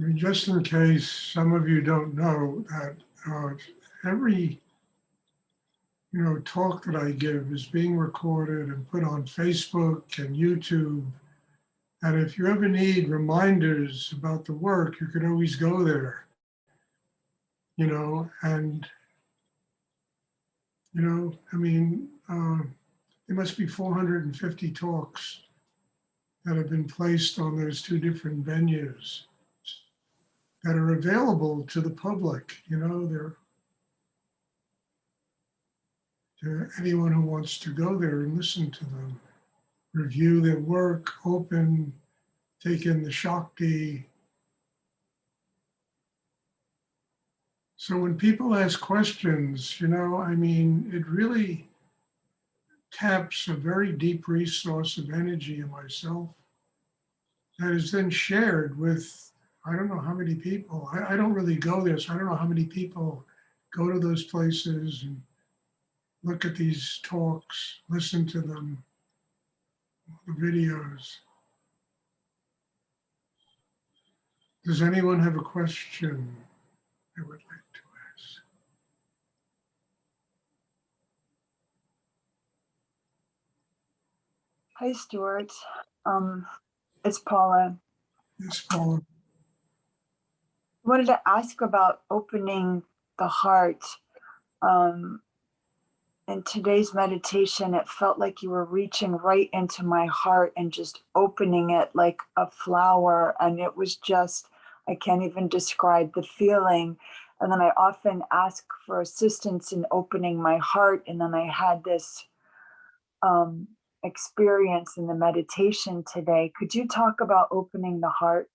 I mean, just in case some of you don't know that every talk that I give is being recorded and put on Facebook and YouTube. And if you ever need reminders about the work, you can always go there, and, I mean, there must be 450 talks that have been placed on those two different venues that are available to the public, they're to anyone who wants to go there and listen to them, review their work, open, take in the Shakti. So when people ask questions, I mean, it really taps a very deep resource of energy in myself that is then shared with, I don't know how many people. I don't really go there, so I don't know how many people go to those places and look at these talks, listen to them, the videos. Does anyone have a question they would like to ask? Hi, Stuart. It's Paula. Yes, Paula. I wanted to ask about opening the heart. In today's meditation, it felt like you were reaching right into my heart and just opening it like a flower. And it was just, I can't even describe the feeling. And then I often ask for assistance in opening my heart. And then I had this experience in the meditation today. Could you talk about opening the heart?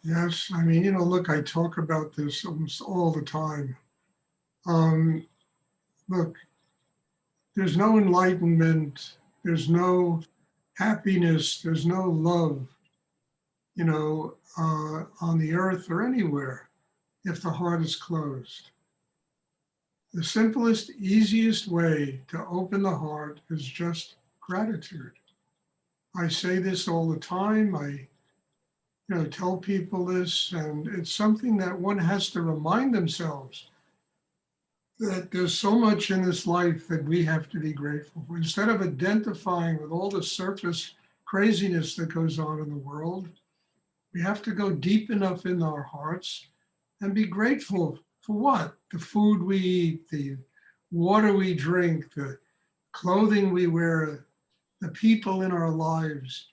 Yes, I mean, look, I talk about this almost all the time. Look, there's no enlightenment, there's no happiness, there's no love, on the earth or anywhere if the heart is closed. The simplest, easiest way to open the heart is just gratitude. I say this all the time. I tell people this, and it's something that one has to remind themselves that there's so much in this life that we have to be grateful for. Instead of identifying with all the surface craziness that goes on in the world, we have to go deep enough in our hearts and be grateful for what? The food we eat, the water we drink, the clothing we wear, the people in our lives,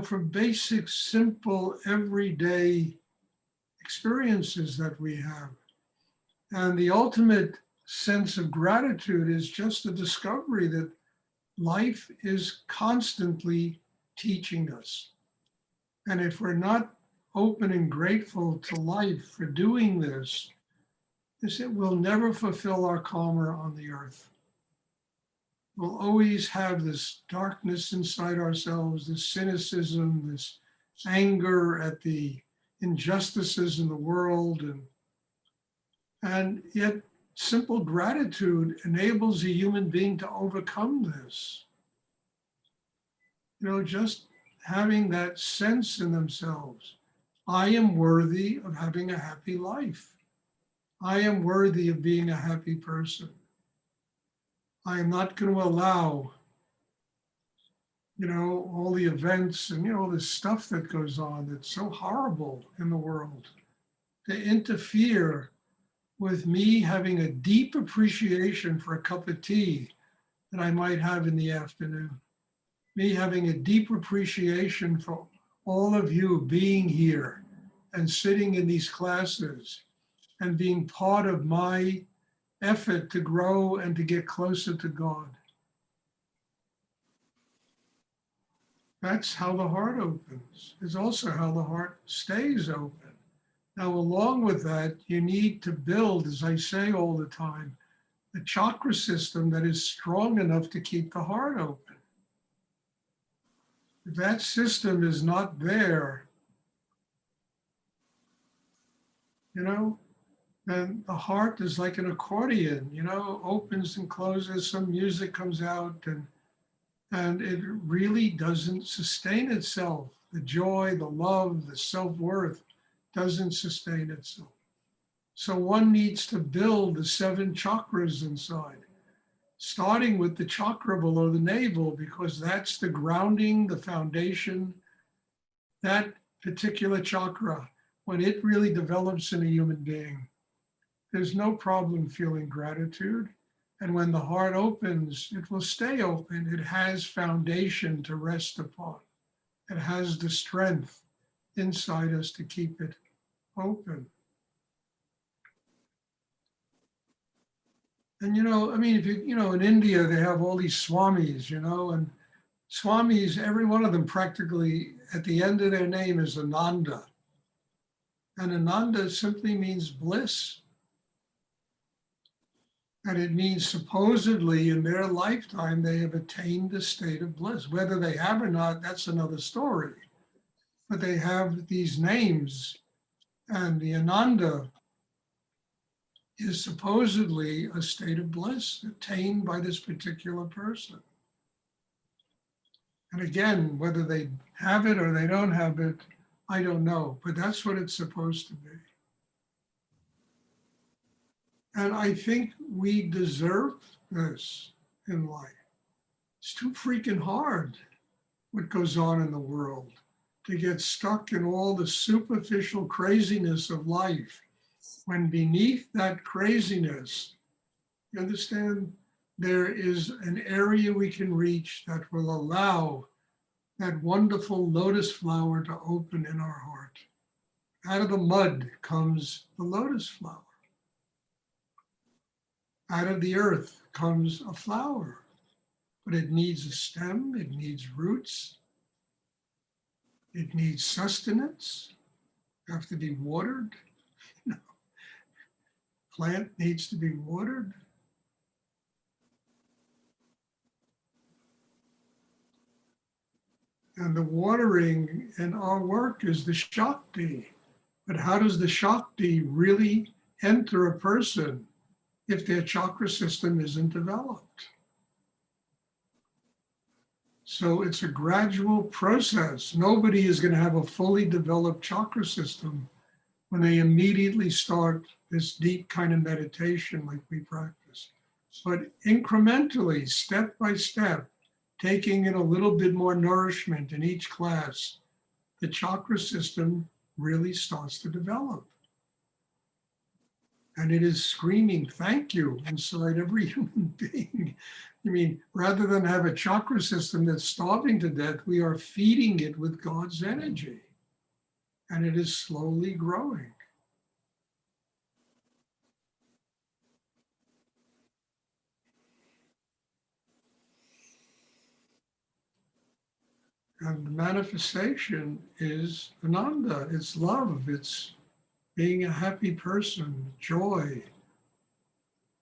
for basic, simple, everyday experiences that we have. And the ultimate sense of gratitude is just the discovery that life is constantly teaching us. And if we're not open and grateful to life for doing this, it will never fulfill our karma on the earth. We'll always have this darkness inside ourselves, this cynicism, this anger at the injustices in the world. And yet simple gratitude enables a human being to overcome this. Just having that sense in themselves. I am worthy of having a happy life. I am worthy of being a happy person. I am not going to allow, all the events and, all this stuff that goes on that's so horrible in the world to interfere with me having a deep appreciation for a cup of tea that I might have in the afternoon. Me having a deep appreciation for all of you being here and sitting in these classes and being part of my effort to grow and to get closer to God. That's how the heart opens. It's also how the heart stays open. Now, along with that, you need to build, as I say all the time, a chakra system that is strong enough to keep the heart open. If that system is not there, then the heart is like an accordion, opens and closes, some music comes out, and and it really doesn't sustain itself. The joy, the love, the self-worth doesn't sustain itself. So one needs to build the 7 chakras inside, starting with the chakra below the navel, because that's the grounding, the foundation. That particular chakra, when it really develops in a human being, there's no problem feeling gratitude. And when the heart opens, it will stay open. It has foundation to rest upon. It has the strength inside us to keep it open. And, I mean, if in India, they have all these swamis, and swamis, every one of them practically at the end of their name is Ananda. And Ananda simply means bliss. And it means supposedly in their lifetime, they have attained a state of bliss. Whether they have or not, that's another story. But they have these names, and the Ananda is supposedly a state of bliss attained by this particular person. And again, whether they have it or they don't have it, I don't know, but that's what it's supposed to be. And I think we deserve this in life. It's too freaking hard what goes on in the world, to get stuck in all the superficial craziness of life, when beneath that craziness, you understand, there is an area we can reach that will allow that wonderful lotus flower to open in our heart. Out of the mud comes the lotus flower. Out of the earth comes a flower, but it needs a stem, it needs roots, it needs sustenance, have to be watered. Plant needs to be watered. And the watering in our work is the Shakti. But how does the Shakti really enter a person if their chakra system isn't developed? So it's a gradual process. Nobody is going to have a fully developed chakra system when they immediately start this deep kind of meditation like we practice. But incrementally, step by step, taking in a little bit more nourishment in each class, the chakra system really starts to develop. And it is screaming thank you inside every human being. I mean, rather than have a chakra system that's starving to death, we are feeding it with God's energy. And it is slowly growing. And the manifestation is Ananda, it's love, it's being a happy person, joy,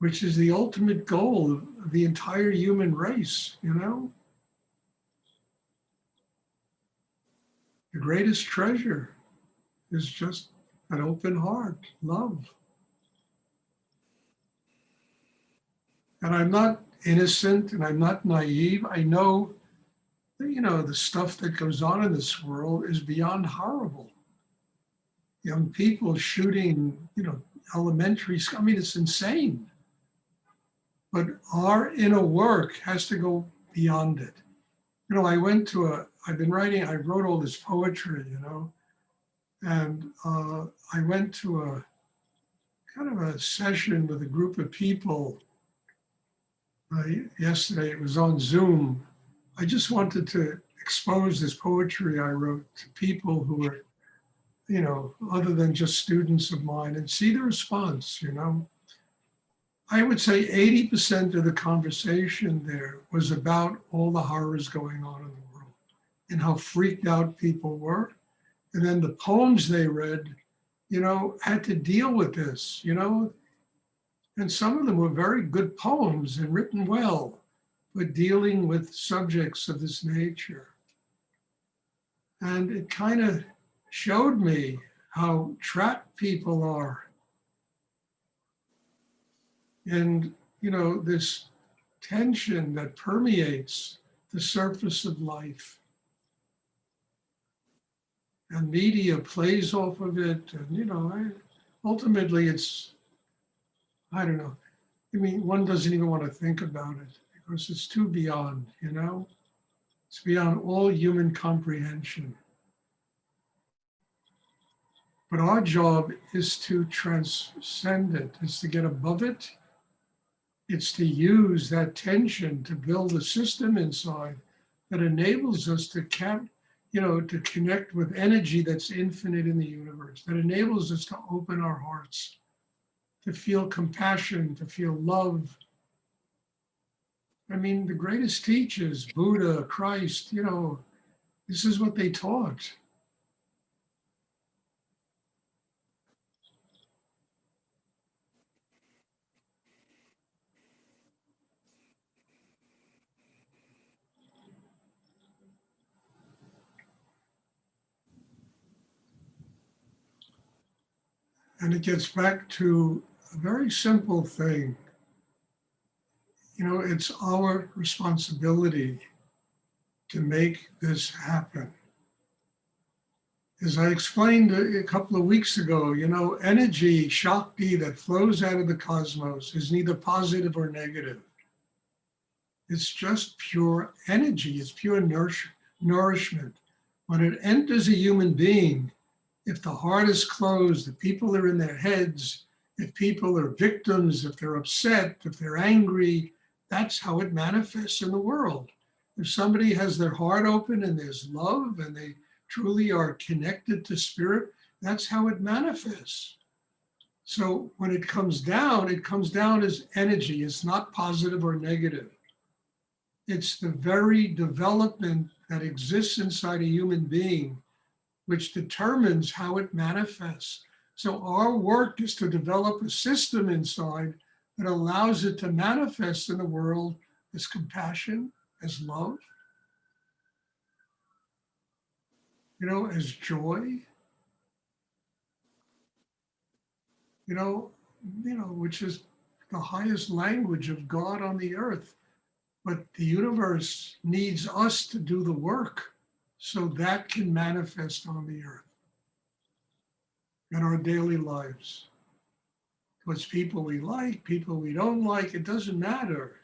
which is the ultimate goal of the entire human race, The greatest treasure is just an open heart, love. And I'm not innocent and I'm not naive. I know, the stuff that goes on in this world is beyond horrible. Young people shooting, elementary school. I mean, it's insane. But our inner work has to go beyond it. I wrote all this poetry, and I went to a kind of a session with a group of people yesterday. It was on Zoom. I just wanted to expose this poetry I wrote to people who were, other than just students of mine, and see the response, I would say 80% of the conversation there was about all the horrors going on in the world and how freaked out people were. And then the poems they read, had to deal with this, and some of them were very good poems and written well, but dealing with subjects of this nature. And it kind of showed me how trapped people are. And, this tension that permeates the surface of life. And media plays off of it. And, ultimately it's, I don't know. I mean, one doesn't even want to think about it because it's too beyond, It's beyond all human comprehension. But our job is to transcend it, is to get above it. It's to use that tension to build a system inside that enables us to to connect with energy that's infinite in the universe, that enables us to open our hearts, to feel compassion, to feel love. I mean, the greatest teachers, Buddha, Christ, this is what they taught. And it gets back to a very simple thing. It's our responsibility to make this happen. As I explained a couple of weeks ago, energy, Shakti that flows out of the cosmos is neither positive or negative. It's just pure energy, it's pure nourishment. When it enters a human being, if the heart is closed, if people are in their heads, if people are victims, if they're upset, if they're angry, that's how it manifests in the world. If somebody has their heart open and there's love and they truly are connected to spirit, that's how it manifests. So when it comes down as energy. It's not positive or negative. It's the very development that exists inside a human being which determines how it manifests. So our work is to develop a system inside that allows it to manifest in the world as compassion, as love, as joy, which is the highest language of God on the earth. But the universe needs us to do the work so that can manifest on the earth in our daily lives. What's people we like, people we don't like, it doesn't matter,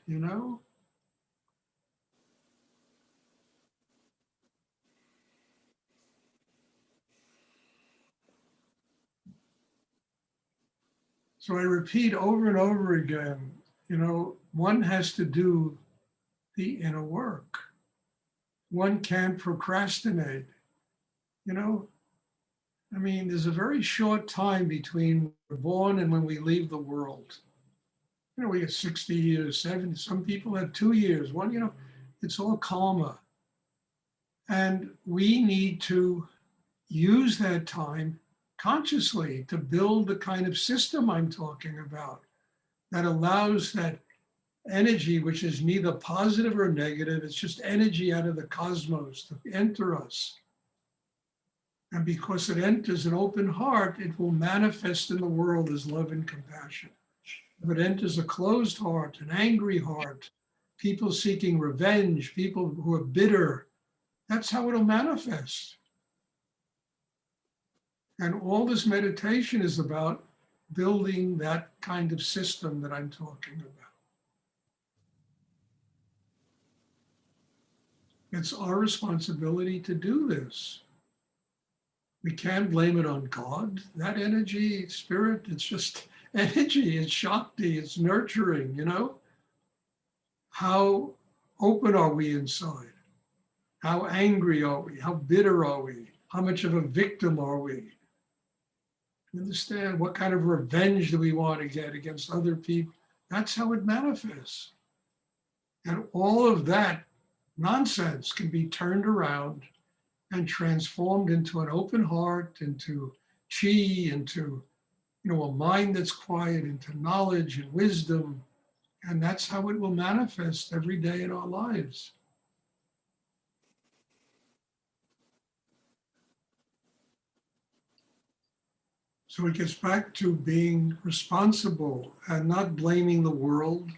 So I repeat over and over again, one has to do the inner work. One can't procrastinate, there's a very short time between we're born and when we leave the world. We get 60 years, 70, some people have 2 years, one, it's all karma. And we need to use that time consciously to build the kind of system I'm talking about that allows that energy, which is neither positive or negative, it's just energy out of the cosmos to enter us. And because it enters an open heart, it will manifest in the world as love and compassion. If it enters a closed heart, an angry heart, people seeking revenge, people who are bitter, that's how it'll manifest. And all this meditation is about building that kind of system that I'm talking about. It's our responsibility to do this. We can't blame it on God. That energy, spirit, it's just energy, it's Shakti, it's nurturing, How open are we inside? How angry are we? How bitter are we? How much of a victim are we? Understand what kind of revenge do we want to get against other people? That's how it manifests. And all of that nonsense can be turned around and transformed into an open heart, into chi, into a mind that's quiet, into knowledge and wisdom. And that's how it will manifest every day in our lives. So it gets back to being responsible and not blaming the world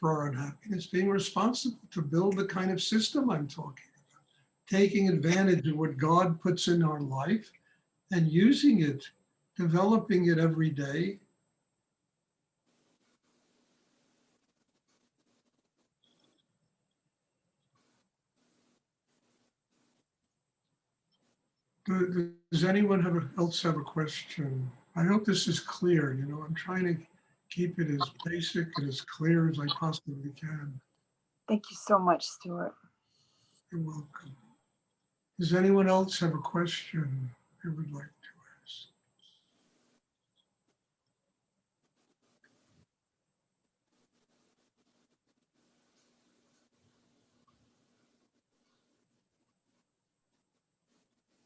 for our unhappiness, being responsible to build the kind of system I'm talking about, taking advantage of what God puts in our life and using it, developing it every day. Does anyone else have a question? I hope this is clear. You know, I'm trying to keep it as basic and as clear as I possibly can. Thank you so much, Stuart. You're welcome. Does anyone else have a question they would like to ask?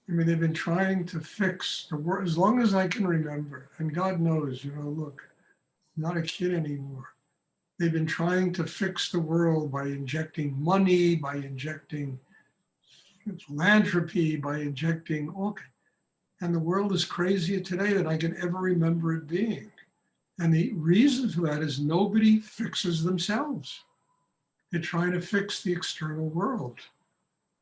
I mean, they've been trying to fix the world as long as I can remember. And God knows, you know, look, I'm not a kid anymore. They've been trying to fix the world by injecting money, by injecting philanthropy, by injecting all. And the world is crazier today than I can ever remember it being. And the reason for that is nobody fixes themselves. They're trying to fix the external world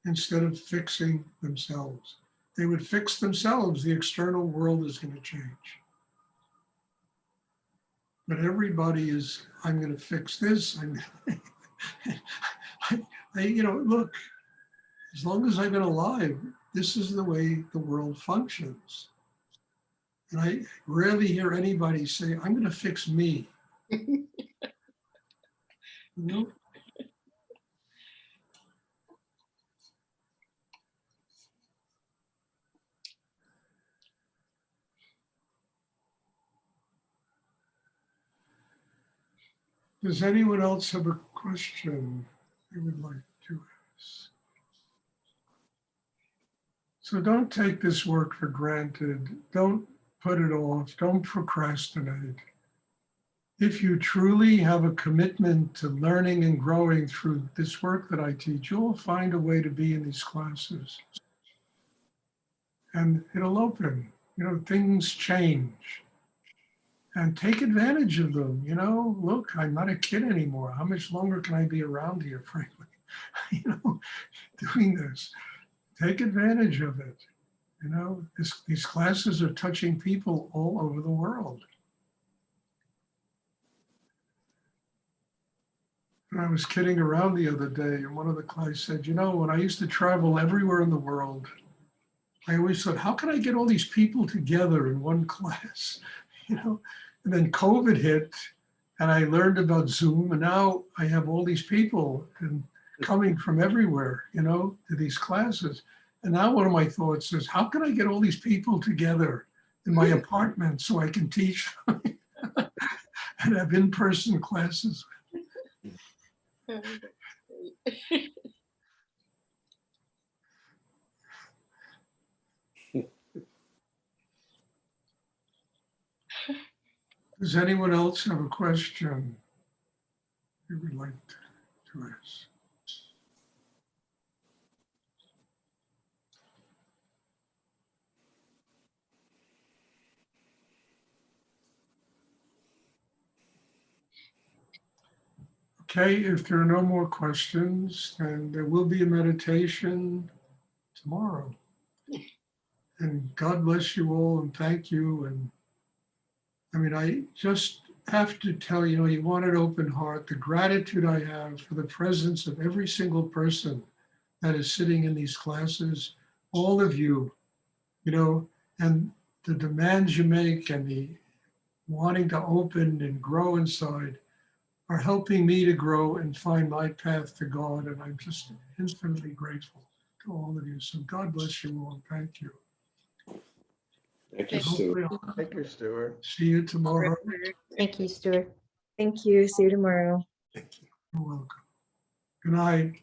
instead of fixing themselves. They would fix themselves, the external world is going to change. But everybody is, I'm going to fix this. You know, look, as long as I've been alive, this is the way the world functions. And I rarely hear anybody say, I'm going to fix me. You know? Does anyone else have a question they would like to ask? So don't take this work for granted. Don't put it off. Don't procrastinate. If you truly have a commitment to learning and growing through this work that I teach, you'll find a way to be in these classes. And it'll open, you know, things change. And take advantage of them. You know, look, I'm not a kid anymore. How much longer can I be around here, frankly? You know, doing this. Take advantage of it. You know, these classes are touching people all over the world. And I was kidding around the other day, and one of the class said, you know, when I used to travel everywhere in the world, I always thought, how can I get all these people together in one class? You know, and then COVID hit, and I learned about Zoom, and now I have all these people coming from everywhere, you know, to these classes. And now one of my thoughts is, how can I get all these people together in my apartment so I can teach and have in-person classes? Does anyone else have a question you would like to ask? Okay, if there are no more questions, then there will be a meditation tomorrow. And God bless you all and thank you. And I mean, I just have to tell you, you want an open heart, the gratitude I have for the presence of every single person that is sitting in these classes, all of you, you know, and the demands you make and the wanting to open and grow inside are helping me to grow and find my path to God. And I'm just infinitely grateful to all of you. So God bless you all. Thank you. Thank you, And Stuart. hopefully I'll Thank you, Stuart. see you tomorrow. Thank you, Stuart. Thank you. See you tomorrow. Thank you. You're welcome. Good night.